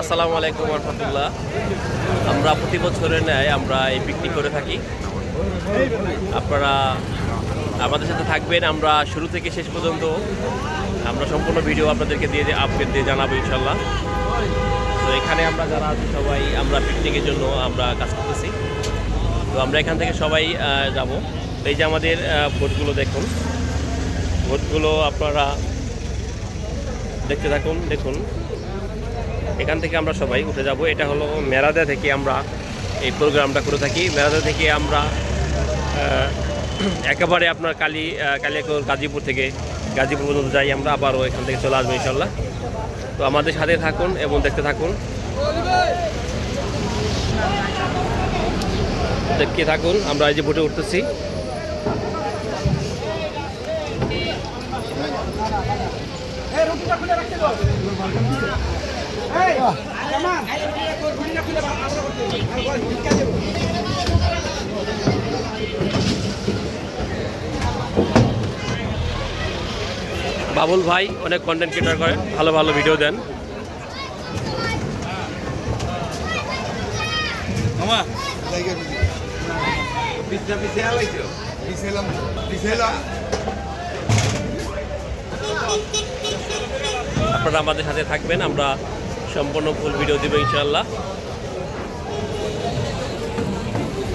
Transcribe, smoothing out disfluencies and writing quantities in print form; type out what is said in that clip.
আসসালামু আলাইকুম রহমতুল্লাহ। আমরা প্রতি বছরের ন্যায় আমরা এই পিকনিক করে থাকি। আপনারা আমাদের সাথে থাকবেন। আমরা শুরু থেকে শেষ পর্যন্ত আমরা সম্পূর্ণ ভিডিও আপনাদেরকে আপডেট দিয়ে জানাবো ইনশাল্লাহ। তো এখানে আমরা যারা আছি সবাই আমরা পিকনিকের জন্য আমরা কাজ করতেছি। তো আমরা এখান থেকে সবাই যাব। এই যে আমাদের বোটগুলো দেখুন, বোটগুলো আপনারা দেখতে থাকুন। দেখুন এখান থেকে আমরা সবাই উঠে যাব। এটা হলো মেরাদা থেকে আমরা এই প্রোগ্রামটা করে থাকি। মেরাদা থেকে আমরা একেবারে আপনার কালিয়াকৈর গাজীপুর থেকে গাজীপুর পর্যন্ত যাই আমরা, আবারও এখান থেকে চলে আসবো ইনশাল্লাহ। তো আমাদের সাথে থাকুন এবং দেখতে থাকুন, দেখতে থাকুন। আমরা এই যে বোটে উঠতেছি। বাবুল ভাই অনেক কন্টেন্ট ক্রিয়েটর করেন, ভালো ভালো ভিডিও দেন। আপনারা আমাদের সাথে থাকবেন, আমরা সম্পূর্ণ ফুল ভিডিও দেবো ইনশাআল্লাহ।